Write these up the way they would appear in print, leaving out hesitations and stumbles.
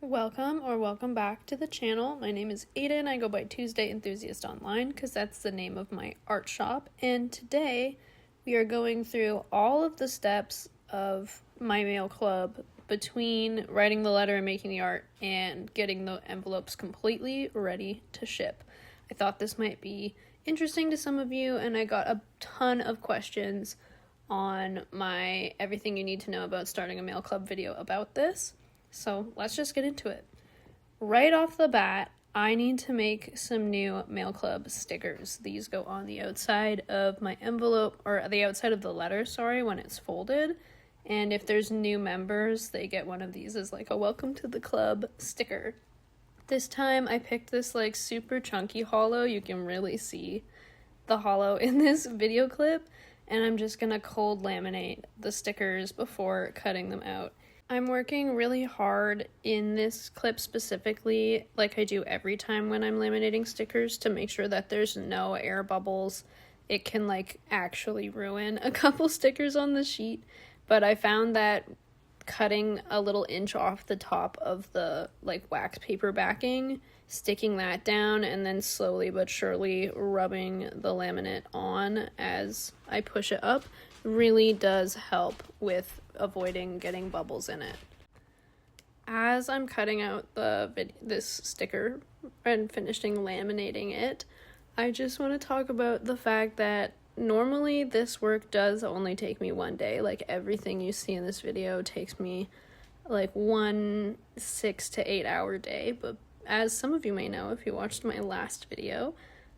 Welcome back to the channel. My name is Aiden. I go by Tuesday Enthusiast Online because that's the name of my art shop. And today we are going through all of the steps of my mail club between writing the letter and making the art and getting the envelopes completely ready to ship. I thought this might be interesting to some of you, and I got a ton of questions on my everything you need to know about starting a mail club video about this. So let's just get into it. Right off the bat, I need to make some new mail club stickers. These go on the outside of my envelope, or the outside of the letter, when it's folded. And if there's new members, they get one of these as like a welcome to the club sticker. This time I picked this like super chunky hollow. You can really see the hollow in this video clip. And I'm just gonna cold laminate the stickers before cutting them out. I'm working really hard in this clip specifically, like I do every time when I'm laminating stickers, to make sure that there's no air bubbles. It can like actually ruin a couple stickers on the sheet, but I found that cutting a little inch off the top of the like wax paper backing, sticking that down, and then slowly but surely rubbing the laminate on as I push it up really does help with avoiding getting bubbles in it. As I'm cutting out this sticker and finishing laminating it, I just want to talk about the fact that normally this work does only take me one day. Like everything you see in this video takes me like 1 6 to 8 hour day, but as some of you may know if you watched my last video,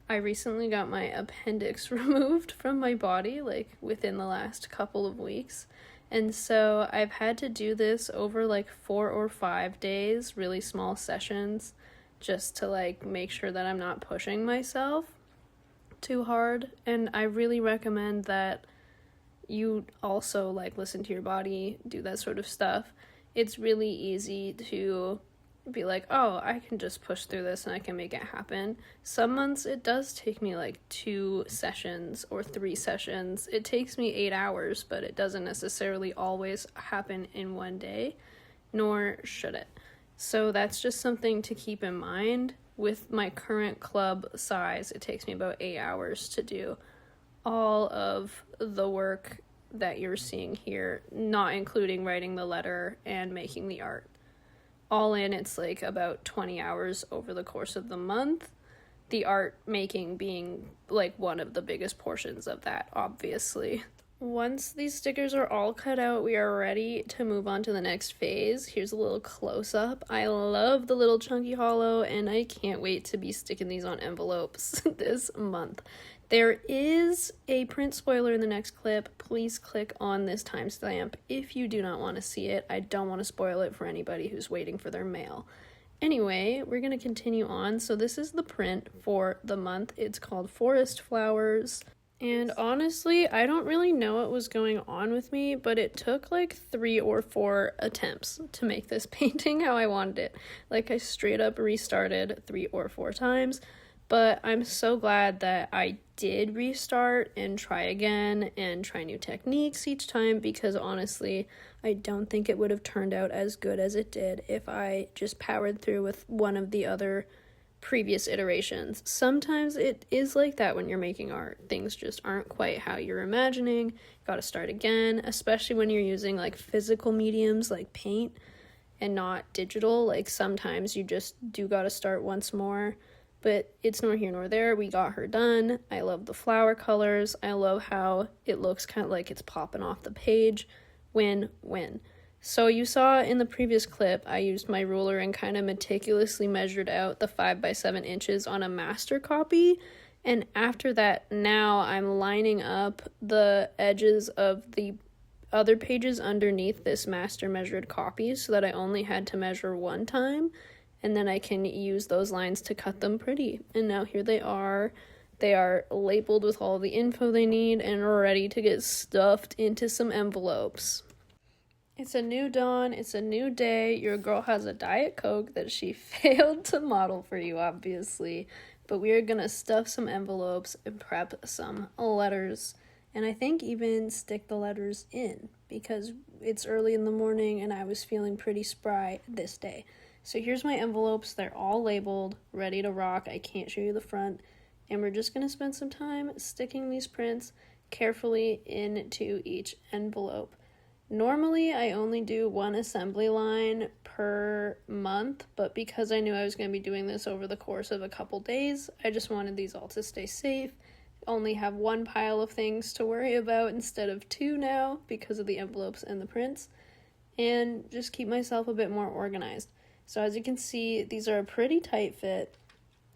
I recently got my appendix removed from my body, like within the last couple of weeks. And so I've had to do this over like 4 or 5 days, really small sessions, just to like make sure that I'm not pushing myself too hard. And I really recommend that you also like listen to your body, do that sort of stuff. It's really easy to be like, oh, I can just push through this and I can make it happen. Some months it does take me like 2 sessions or 3 sessions. It takes me 8 hours, but it doesn't necessarily always happen in one day, nor should it. So that's just something to keep in mind. With my current club size, it takes me about 8 hours to do all of the work that you're seeing here, not including writing the letter and making the art. All in, it's like about 20 hours over the course of the month. The art making being like one of the biggest portions of that, obviously. Once these stickers are all cut out, we are ready to move on to the next phase. Here's a little close-up. I love the little chunky hollow, and I can't wait to be sticking these on envelopes this month. There is a print spoiler in the next clip. Please click on this timestamp if you do not want to see it. I don't want to spoil it for anybody who's waiting for their mail. Anyway, we're going to continue on. So this is the print for the month. It's called Forest Flowers. And honestly, I don't really know what was going on with me, but it took like 3 or 4 attempts to make this painting how I wanted it. Like I straight up restarted 3 or 4 times. But I'm so glad that I did restart and try again and try new techniques each time, because honestly, I don't think it would have turned out as good as it did if I just powered through with one of the other previous iterations. Sometimes it is like that when you're making art. Things just aren't quite how you're imagining. You gotta start again, especially when you're using like physical mediums like paint and not digital. Like sometimes you just do gotta start once more. But it's nor here nor there. We got her done. I love the flower colors. I love how it looks kind of like it's popping off the page. Win. So you saw in the previous clip, I used my ruler and kind of meticulously measured out the 5 by 7 inches on a master copy. And after that, now I'm lining up the edges of the other pages underneath this master measured copy so that I only had to measure one time. And then I can use those lines to cut them pretty. And now here they are. They are labeled with all the info they need and are ready to get stuffed into some envelopes. It's a new dawn. It's a new day. Your girl has a Diet Coke that she failed to model for you, obviously. But we are going to stuff some envelopes and prep some letters. And I think even stick the letters in because it's early in the morning and I was feeling pretty spry this day. So here's my envelopes. They're all labeled, ready to rock. I can't show you the front. And we're just going to spend some time sticking these prints carefully into each envelope. Normally, I only do one assembly line per month, but because I knew I was going to be doing this over the course of a couple days, I just wanted these all to stay safe. Only have one pile of things to worry about instead of two now because of the envelopes and the prints, and just keep myself a bit more organized. So as you can see, these are a pretty tight fit.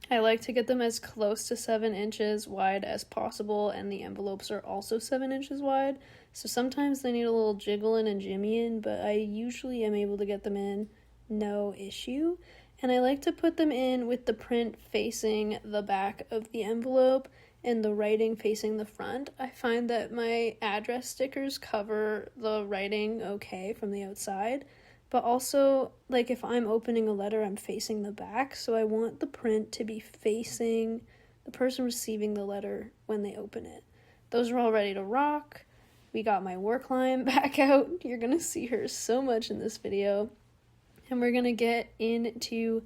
I like to get them as close to 7 inches wide as possible, and the envelopes are also 7 inches wide. So sometimes they need a little jiggling and jimmying, but I usually am able to get them in no issue. And I like to put them in with the print facing the back of the envelope and the writing facing the front. I find that my address stickers cover the writing okay from the outside. But also, like, if I'm opening a letter, I'm facing the back, so I want the print to be facing the person receiving the letter when they open it. Those are all ready to rock. We got my work line back out. You're going to see her so much in this video. And we're going to get into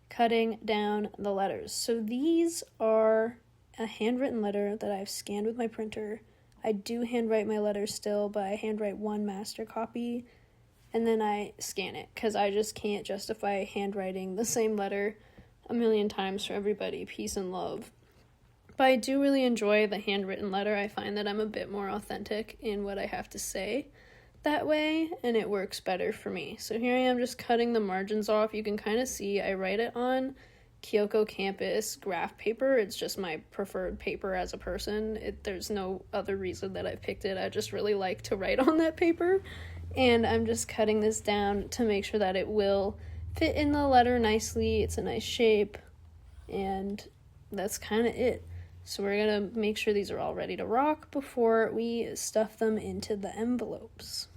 cutting down the letters. So these are a handwritten letter that I've scanned with my printer. I do handwrite my letters still, but I handwrite one master copy, and then I scan it, because I just can't justify handwriting the same letter a million times for everybody. Peace and love. But I do really enjoy the handwritten letter. I find that I'm a bit more authentic in what I have to say that way, and it works better for me. So here I am just cutting the margins off. You can kind of see I write it on Kyoko Campus graph paper. It's just my preferred paper as a person. There's no other reason that I picked it. I just really like to write on that paper. And I'm just cutting this down to make sure that it will fit in the letter nicely. It's a nice shape, and that's kind of it. So we're going to make sure these are all ready to rock before we stuff them into the envelopes.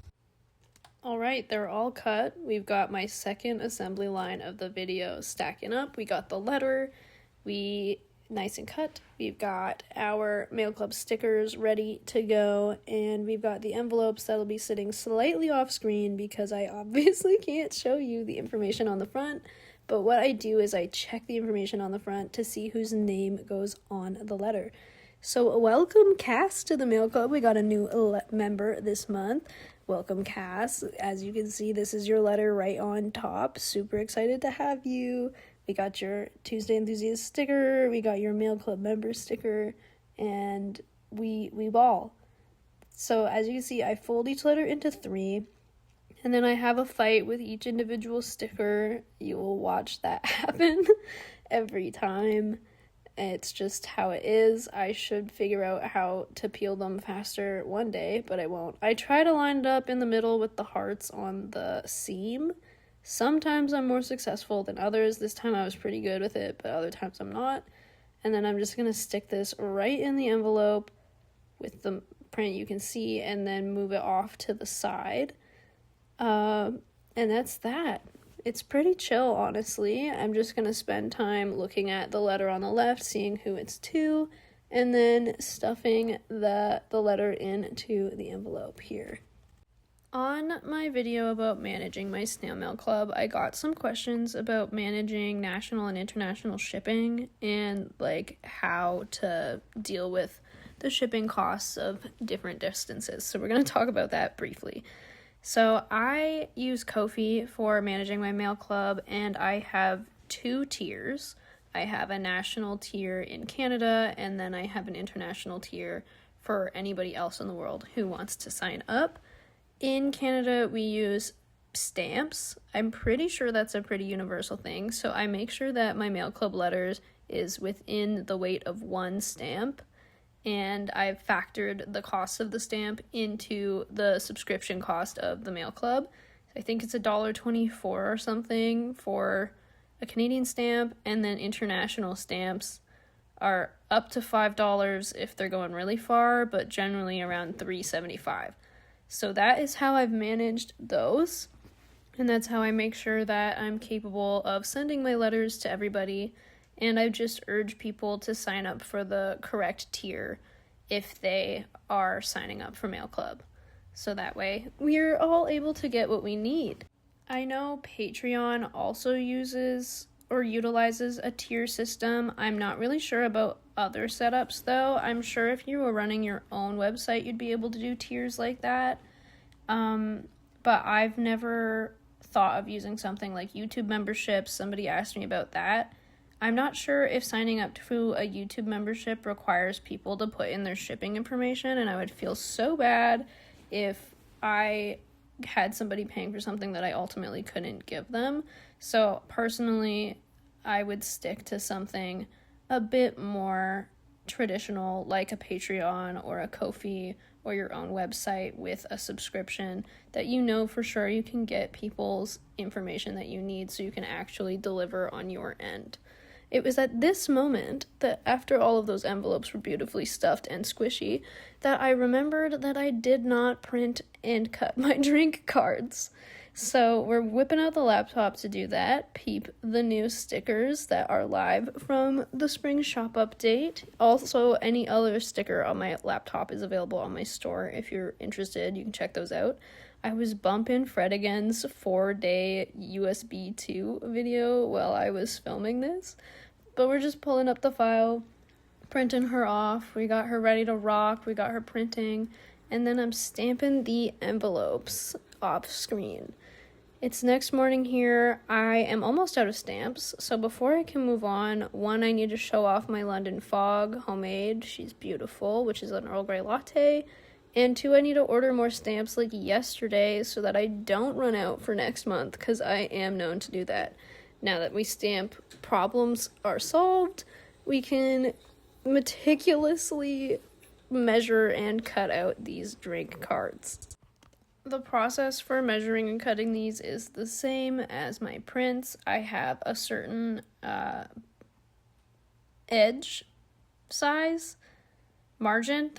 All right, they're all cut. We've got my second assembly line of the video stacking up. We got the letter, nice and cut. We've got our Mail Club stickers ready to go, and we've got the envelopes that'll be sitting slightly off screen because I obviously can't show you the information on the front. But what I do is I check the information on the front to see whose name goes on the letter. So welcome, Cass, to the Mail Club. We got a new member this month. Welcome, Cass. As you can see, this is your letter right on top. Super excited to have you. We got your Tuesday Enthusiast sticker. We got your Mail Club member sticker. And we ball. So as you can see, I fold each letter into 3. And then I have a fight with each individual sticker. You will watch that happen every time. It's just how it is. I should figure out how to peel them faster one day, but I won't. I try to line it up in the middle with the hearts on the seam. Sometimes I'm more successful than others. This time I was pretty good with it, but other times I'm not. And then I'm just going to stick this right in the envelope with the print you can see, and then move it off to the side. And that's that. It's pretty chill, honestly. I'm just going to spend time looking at the letter on the left, seeing who it's to, and then stuffing the letter into the envelope here. On my video about managing my snail mail club, I got some questions about managing national and international shipping and like how to deal with the shipping costs of different distances. So we're going to talk about that briefly. So I use Ko-fi for managing my mail club, and I have 2 tiers. I have a national tier in Canada, and then I have an international tier for anybody else in the world who wants to sign up. In Canada, we use stamps. I'm pretty sure that's a pretty universal thing, so I make sure that my mail club letters is within the weight of 1 stamp. And I've factored the cost of the stamp into the subscription cost of the mail club. I think it's $1.24 or something for a Canadian stamp, and then international stamps are up to $5 if they're going really far, but generally around $3.75. So that is how I've managed those, and that's how I make sure that I'm capable of sending my letters to everybody. And I just urge people to sign up for the correct tier if they are signing up for Mail Club. So that way, we're all able to get what we need. I know Patreon also uses or utilizes a tier system. I'm not really sure about other setups though. I'm sure if you were running your own website, you'd be able to do tiers like that. But I've never thought of using something like YouTube memberships. Somebody asked me about that. I'm not sure if signing up to a YouTube membership requires people to put in their shipping information, and I would feel so bad if I had somebody paying for something that I ultimately couldn't give them. So personally, I would stick to something a bit more traditional, like a Patreon or a Ko-fi or your own website with a subscription that you know for sure you can get people's information that you need so you can actually deliver on your end. It was at this moment that after all of those envelopes were beautifully stuffed and squishy that I remembered that I did not print and cut my drink cards. So we're whipping out the laptop to do that. Peep the new stickers that are live from the spring shop update. Also, any other sticker on my laptop is available on my store. If you're interested, you can check those out. I was bumping Fred Again's 4-day USB 2 video while I was filming this. But we're just pulling up the file, printing her off. We got her ready to rock. We got her printing. And then I'm stamping the envelopes off screen. It's next morning here. I am almost out of stamps, so before I can move on, one, I need to show off my London Fog homemade. She's beautiful, which is an Earl Grey latte. And two, I need to order more stamps like yesterday so that I don't run out for next month, because I am known to do that. Now that we stamp problems are solved, we can meticulously measure and cut out these drink cards. The process for measuring and cutting these is the same as my prints. I have a certain edge size, margin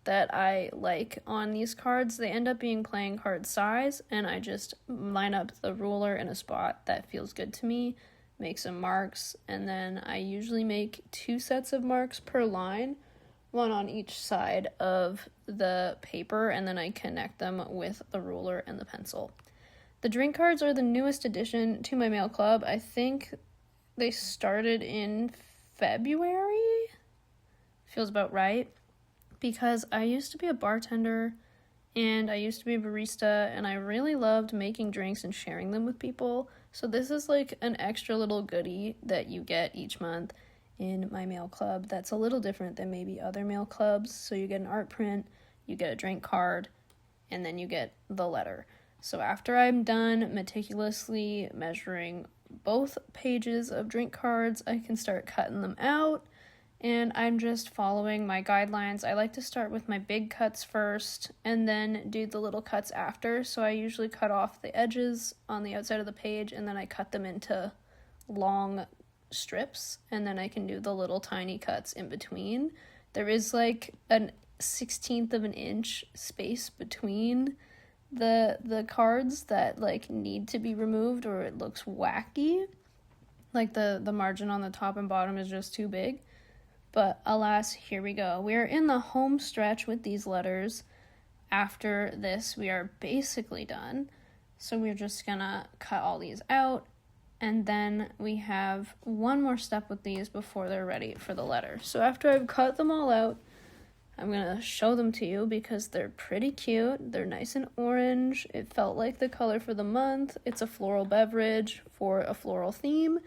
that I like on these cards. They end up being playing card size, and I just line up the ruler in a spot that feels good to me, make some marks, and then I usually make 2 sets of marks per line, one on each side of the paper, and then I connect them with the ruler and the pencil. The drink cards are the newest addition to my mail club. I think they started in February. Feels about right. Because I used to be a bartender and I used to be a barista, and I really loved making drinks and sharing them with people. So this is like an extra little goodie that you get each month in my mail club that's a little different than maybe other mail clubs. So you get an art print, you get a drink card, and then you get the letter. So after I'm done meticulously measuring both pages of drink cards, I can start cutting them out, and I'm just following my guidelines. I like to start with my big cuts first and then do the little cuts after. So I usually cut off the edges on the outside of the page, and then I cut them into long strips, and then I can do the little tiny cuts in between. There is like an 1/16 of an inch space between the cards that like need to be removed, or it looks wacky. Like the margin on the top and bottom is just too big. But alas, here we go. We are in the home stretch with these letters. After this, we are basically done. So we're just gonna cut all these out, and then we have one more step with these before they're ready for the letter. So after I've cut them all out, I'm gonna show them to you because they're pretty cute. They're nice and orange. It felt like the color for the month. It's a floral beverage for a floral theme.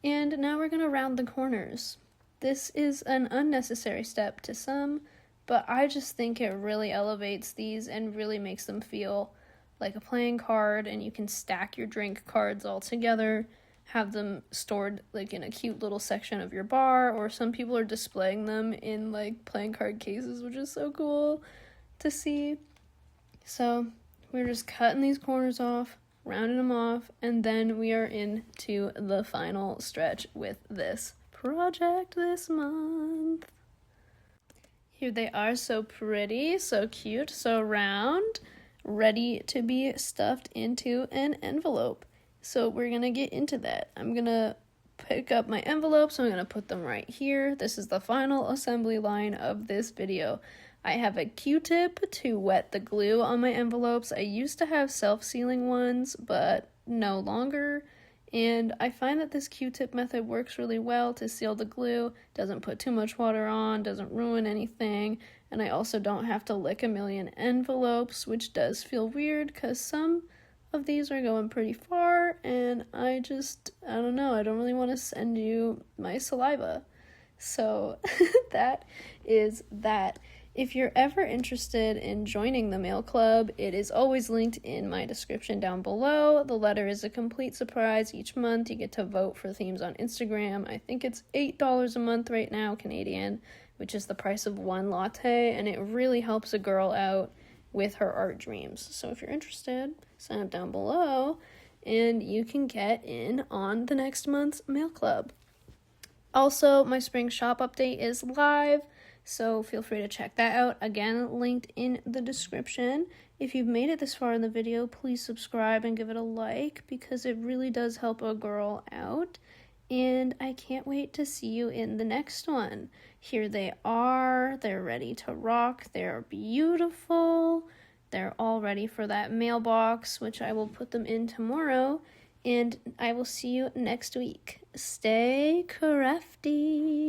And now we're gonna round the corners. This is an unnecessary step to some, but I just think it really elevates these and really makes them feel like a playing card, and you can stack your drink cards all together, have them stored like in a cute little section of your bar, or some people are displaying them in like playing card cases, which is so cool to see. So we're just cutting these corners off, rounding them off, and then we are into the final stretch with this project this month. Here they are, so pretty, so cute, so round, ready to be stuffed into an envelope. So we're gonna get into that. I'm gonna pick up my envelopes, I'm gonna put them right here. This is the final assembly line of this video. I have a Q-tip to wet the glue on my envelopes. I used to have self-sealing ones, but no longer. And I find that this Q-tip method works really well to seal the glue, doesn't put too much water on, doesn't ruin anything, and I also don't have to lick a million envelopes, which does feel weird because some of these are going pretty far, and I don't know, I don't really want to send you my saliva. So that is that. If you're ever interested in joining the mail club, it is always linked in my description down below. The letter is a complete surprise each month. You get to vote for themes on Instagram. I think it's $8 a month right now, Canadian, which is the price of one latte, and it really helps a girl out with her art dreams. So if you're interested, sign up down below, and you can get in on the next month's mail club. Also, my spring shop update is live, so feel free to check that out. Again, linked in the description. If you've made it this far in the video, please subscribe and give it a like because it really does help a girl out. And I can't wait to see you in the next one. Here they are. They're ready to rock. They're beautiful. They're all ready for that mailbox, which I will put them in tomorrow. And I will see you next week. Stay crafty.